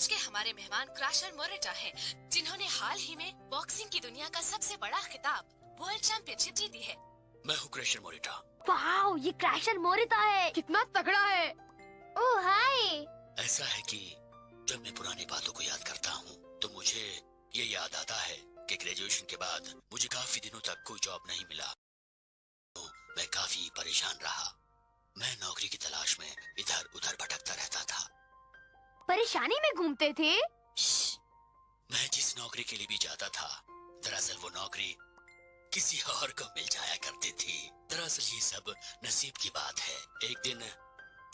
के हमारे मेहमान क्रैशर मोरेटा हैं, जिन्होंने हाल ही में बॉक्सिंग की दुनिया का सबसे बड़ा खिताब वर्ल्ड चैंपियनशिप जीती है। मैं हूँ क्रैशर मोरेटा। वाओ, ये क्रैशर मोरेटा है, कितना तगड़ा है। ओह हाय। ऐसा है कि जब मैं पुरानी बातों को याद करता हूँ तो मुझे ये याद आता है कि ग्रेजुएशन के बाद मुझे काफी दिनों तक कोई जॉब नहीं मिला, तो मैं काफी परेशान रहा। मैं नौकरी की तलाश में इधर उधर भटकता रहता था। परेशानी में घूमते थे? मैं जिस नौकरी के लिए भी जाता था, दरअसल वो नौकरी किसी और को मिल जाया करती थी। दरअसल ये सब नसीब की बात है। एक दिन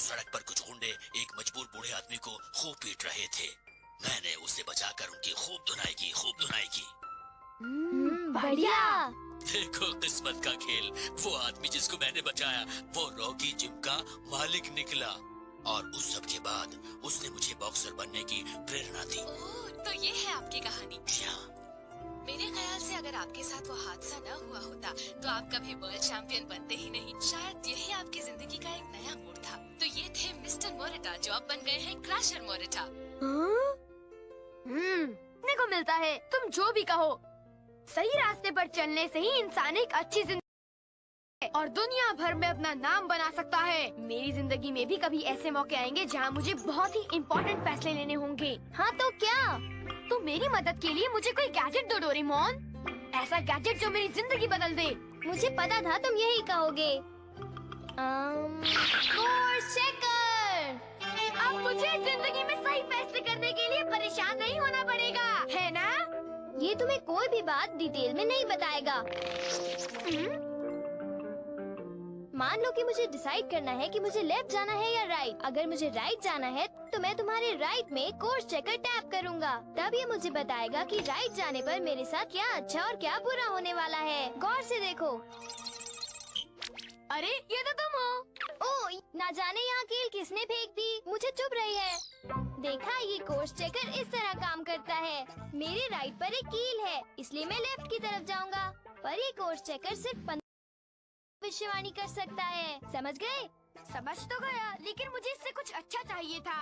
सड़क पर कुछ गुंडे एक मजबूर बूढ़े आदमी को खूब पीट रहे थे। मैंने उससे बचाकर उनकी खूब धुनाई की। बढ़िया। देखो किस्मत का खेल, वो आदमी जिसको मैंने बचाया वो रॉकी जिम का मालिक निकला, और उस सब के बाद उसने मुझे बॉक्सर बनने की प्रेरणा दी। ओह, तो ये है आपकी कहानी। मेरे ख्याल से अगर आपके साथ वो हादसा न हुआ होता तो आप कभी वर्ल्ड चैंपियन बनते ही नहीं। शायद यही आपकी जिंदगी का एक नया मोड़ था। तो ये थे मिस्टर मोरेटा, जो अब बन गए हैं क्रैशर मोरेटा। सीखने को मिलता है। तुम जो भी कहो, सही रास्ते पर चलने से ही इंसान एक अच्छी जिंदगी और दुनिया भर में अपना नाम बना सकता है। मेरी जिंदगी में भी कभी ऐसे मौके आएंगे जहाँ मुझे बहुत ही इम्पोर्टेंट फैसले लेने होंगे। हाँ तो क्या? तो मेरी मदद के लिए मुझे कोई गैजेट दो डोरेमोन, ऐसा गैजेट जो मेरी जिंदगी बदल दे। मुझे पता था तुम यही कहोगे। Course checker. अब मुझे जिंदगी में सही फैसले करने के लिए परेशान नहीं होना पड़ेगा, है ना? ये तुम्हें कोई भी बात डिटेल में नहीं बताएगा। मान लो कि मुझे डिसाइड करना है कि मुझे लेफ्ट जाना है या राइट। अगर मुझे राइट जाना है तो मैं तुम्हारे राइट में कोर्स चेकर टैप करूंगा। तब ये मुझे बताएगा कि राइट जाने पर मेरे साथ क्या अच्छा और क्या बुरा होने वाला है। गौर से देखो। अरे ये तो तुम हो। ओह, ना जाने यहाँ कील किसने फेंक दी। मुझे चुभ रही है। देखा, ये कोर्स चेकर इस तरह काम करता है। मेरे राइट पर एक कील है, इसलिए मैं लेफ्ट की तरफ जाऊंगा। पर ये कोर्स चेकर सिर्फ भविष्यवाणी कर सकता है। समझ गए? समझ तो गया, लेकिन मुझे इससे कुछ अच्छा चाहिए था।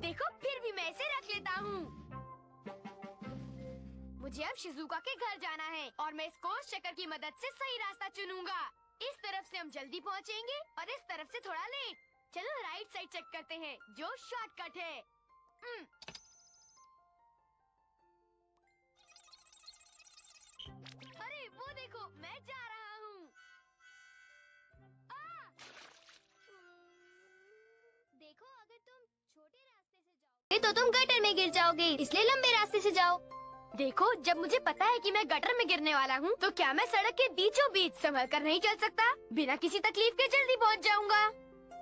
देखो, फिर भी मैं इसे रख लेता हूँ। मुझे अब शिजुका के घर जाना है और मैं इस कोर्स चेकर की मदद से सही रास्ता चुनूंगा। इस तरफ से हम जल्दी पहुँचेंगे और इस तरफ से थोड़ा लेट। चलो राइट साइड चेक करते हैं, जो शॉर्टकट है। अरे वो देखो, मैं जा रहा हूँ। देखो, अगर तुम छोटे रास्ते से जाओगे तो तुम गटर में गिर जाओगे, इसलिए लंबे रास्ते से जाओ। देखो, जब मुझे पता है कि मैं गटर में गिरने वाला हूँ, तो क्या मैं सड़क के बीचों बीच संभल कर नहीं चल सकता? बिना किसी तकलीफ के जल्दी पहुँच जाऊंगा।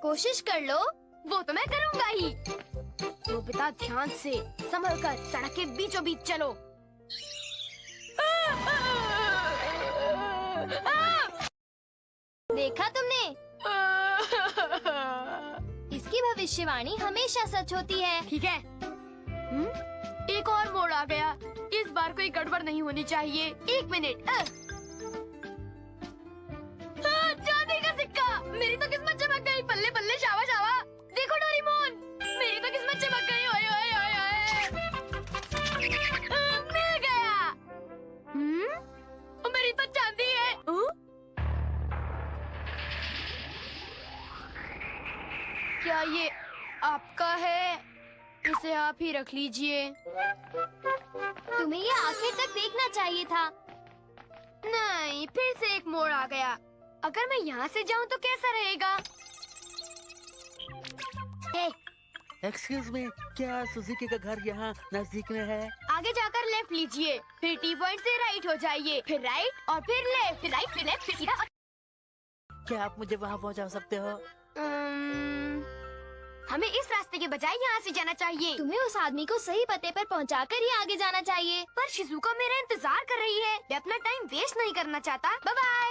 कोशिश कर लो। वो तो मैं करूँगा ही। तो बेटा, ध्यान से संभल कर सड़क के बीचों बीच चलो। देखा तुमने? इसकी भविष्यवाणी हमेशा सच होती है। ठीक है। एक और मोड़ आ गया। इस बार कोई गड़बड़ नहीं होनी चाहिए। 1 मिनट। चांदी का सिक्का। मेरी तो किस्मत चमक गई। बल्ले बल्ले, शावा शावा। देखो डोरेमोन, मेरी तो किस्मत चमक गई। ओए ओए ओए ओए। मिल गया। मेरी तो चांदी है। क्या ये आपका है? इसे आप ही रख लीजिए। तुम्हें ये आखिर तक देखना चाहिए था। नहीं, फिर से एक मोड़ आ गया। अगर मैं यहाँ से जाऊँ तो कैसा रहेगा? एक्सक्यूज मी, क्या सुजुकी का घर यहाँ नजदीक में है? आगे जाकर लेफ्ट लीजिए, फिर टी पॉइंट से राइट हो जाइए, फिर राइट और फिर लेफ्ट, फिर राइट, फिर लेफ्ट, फिर सीधा। क्या आप मुझे वहाँ पहुँचा सकते हो? हमें इस रास्ते के बजाय यहाँ से जाना चाहिए। तुम्हें उस आदमी को सही पते पर पहुँचाकर ही आगे जाना चाहिए। पर शिजुका मेरा इंतजार कर रही है। मैं अपना टाइम वेस्ट नहीं करना चाहता। Bye bye.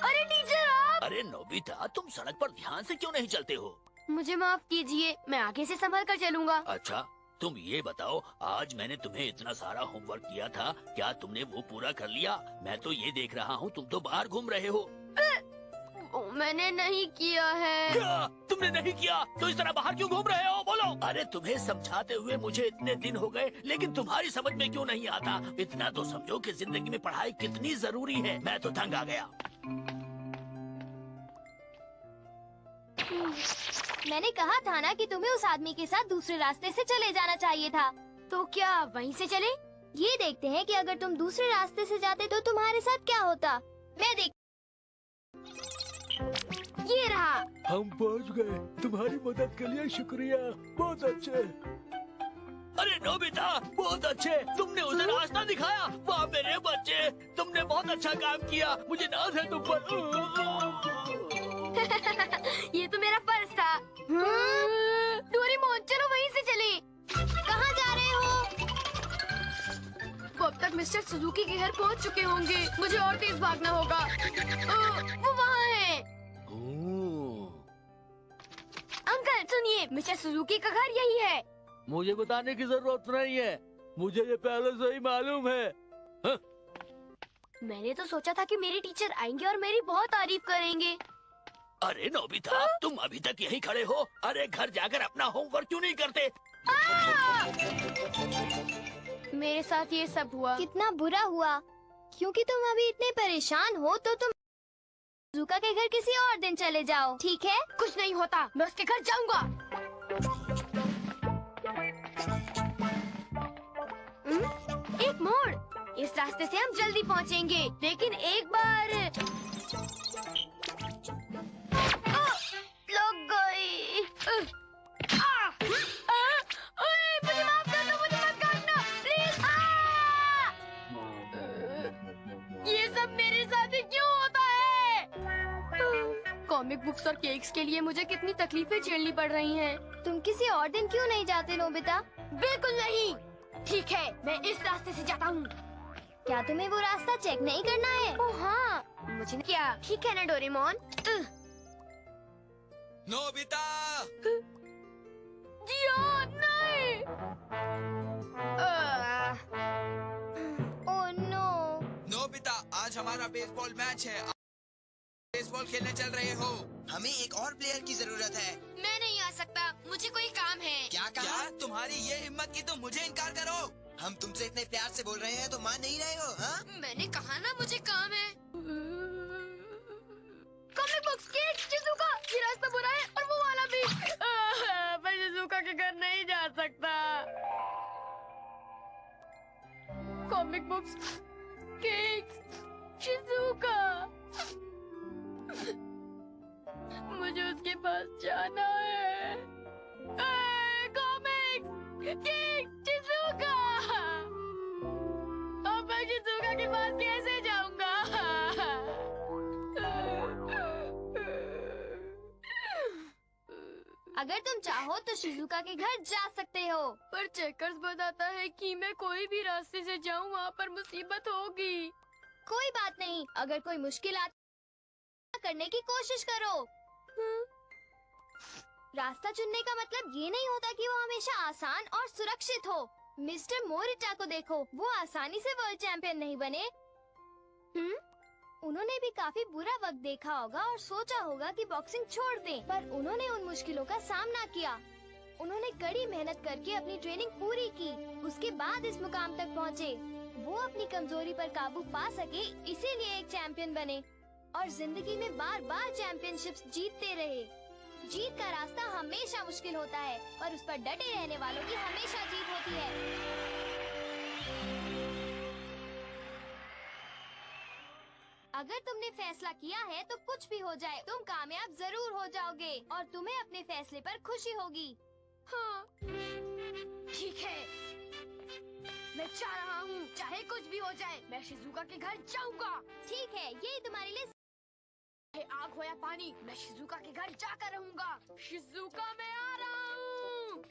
अरे टीचर, आप। अरे नोबिता, तुम सड़क पर ध्यान से क्यों नहीं चलते हो? मुझे माफ कीजिए, मैं आगे से संभल कर चलूंगा। अच्छा, तुम ये बताओ, आज मैंने तुम्हें इतना सारा होमवर्क किया था, क्या तुमने वो पूरा कर लिया? मैं तो ये देख रहा हूँ, तुम तो बाहर घूम रहे हो। मैंने नहीं किया है। क्या? तुमने नहीं किया तो इस तरह बाहर क्यों घूम रहे हो? बोलो। अरे तुम्हें समझाते हुए मुझे इतने दिन हो गए, लेकिन तुम्हारी समझ में क्यों नहीं आता? इतना तो समझो कि जिंदगी में पढ़ाई कितनी जरूरी है। मैं तो तंग आ गया। मैंने कहा था ना कि तुम्हें उस आदमी के साथ दूसरे रास्ते से चले जाना चाहिए था। तो क्या वहीं से चले? ये देखते हैं कि अगर तुम दूसरे रास्ते से जाते तो तुम्हारे साथ क्या होता। मैं देख ये रहा। हम पहुंच गए। तुम्हारी मदद के लिए शुक्रिया। बहुत अच्छे। अरे नोबिता, बहुत अच्छे। तुमने उसे रास्ता दिखाया। वाह मेरे बच्चे, तुमने बहुत अच्छा काम किया। मुझे नाज है तुम पर। ये तो मेरा पर्स था। डोरेमोन चलो वहीं से चले। कहाँ जा रहे हो? वो अब तक मिस्टर सुजुकी के घर पहुंच चुके होंगे। मुझे और तेज भागना होगा। वो वहाँ है। अंकल सुनिए, मिस्टर सुजुकी का घर यही है। मुझे बताने की जरूरत नहीं है, मुझे ये पहले से ही मालूम है। हाँ? मैंने तो सोचा था कि मेरे टीचर आएंगे और मेरी बहुत तारीफ करेंगे। अरे नोबिता, तुम अभी तक यहीं खड़े हो? अरे घर जाकर अपना होमवर्क क्यों नहीं करते? मेरे साथ ये सब हुआ। कितना बुरा हुआ। क्योंकि तुम अभी इतने परेशान हो तो तुम सुजुका के घर किसी और दिन चले जाओ, ठीक है? कुछ नहीं होता, मैं उसके घर जाऊंगा। एक मोड़। इस रास्ते से हम जल्दी पहुंचेंगे, लेकिन एक बार लग गई। मुझे माफ कर दो, मुझे मत काटना प्लीज। ये सब मेरे साथ ही क्यों होता है? कॉमिक बुक्स और केक्स के लिए मुझे कितनी तकलीफें झेलनी पड़ रही हैं। तुम किसी और दिन क्यों नहीं जाते नोबिता? बिल्कुल नहीं। ठीक है, मैं इस रास्ते से जाता हूँ। क्या तुम्हें वो रास्ता चेक नहीं करना है? ओह हाँ, मुझे क्या? ठीक है ना डोरेमोन। नोबिता! जियो नहीं। Oh no. नोबिता, आज हमारा बेसबॉल मैच है। बेसबॉल खेलने चल रहे हो? हमें एक और प्लेयर की जरूरत है। मैं नहीं आ सकता, मुझे कोई काम है। क्या कहा? क्या तुम्हारी ये हिम्मत की तुम मुझे इनकार करो? हम तुमसे इतने प्यार से बोल रहे हैं तो मान नहीं रहे हो? हाँ? मैंने कहा ना मुझे काम है। कॉमिक बुक्स, केक, शिज़ुका, ये रास्ता बुरा है और वो वाला भी। मैं शिज़ुका के घर नहीं जा सकता। कॉमिक बुक्स, केक, शिज़ुका, मुझे उसके पास जाना है। Comics, cake, Shizuka. अब मैं शिज़ुका के पास कैसे जाऊंगा? अगर तुम चाहो तो शिजुका के घर जा सकते हो। पर चेकर्स बताता है कि मैं कोई भी रास्ते से जाऊं वहाँ पर मुसीबत होगी। कोई बात नहीं, अगर कोई मुश्किल आती करने की कोशिश करो। रास्ता चुनने का मतलब ये नहीं होता कि वो हमेशा आसान और सुरक्षित हो। मिस्टर मोरिटा को देखो, वो आसानी से वर्ल्ड चैंपियन नहीं बने। उन्होंने भी काफी बुरा वक्त देखा होगा और सोचा होगा कि बॉक्सिंग छोड़ दें, पर उन्होंने उन मुश्किलों का सामना किया। उन्होंने कड़ी मेहनत करके अपनी ट्रेनिंग पूरी की, उसके बाद इस मुकाम तक पहुँचे। वो अपनी कमजोरी पर काबू पा सके, इसीलिए एक चैंपियन बने और जिंदगी में बार बार चैंपियनशिप्स जीतते रहे। जीत का रास्ता हमेशा मुश्किल होता है, पर उस पर डटे रहने वालों की हमेशा जीत होती है। अगर तुमने फैसला किया है तो कुछ भी हो जाए तुम कामयाब जरूर हो जाओगे और तुम्हें अपने फैसले पर खुशी होगी। हाँ, ठीक है, मैं चाह रहा हूँ, चाहे कुछ भी हो जाए मैं शिज़ुका के घर जाऊंगा। ठीक है, ये तुम्हारे लिए चाहे आग हो या पानी, मैं शिज़ुका के घर जाकर रहूंगा। शिज़ुका, मैं आ रहा हूँ।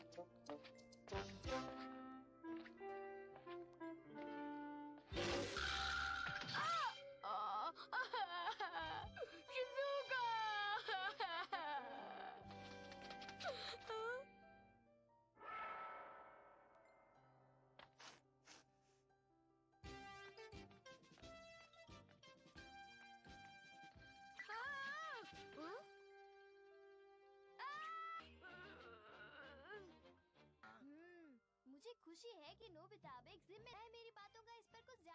खुशी है कि नोबिता अब एक जिम्मेदार है। मेरी बातों का इस पर कुछ ज्यादा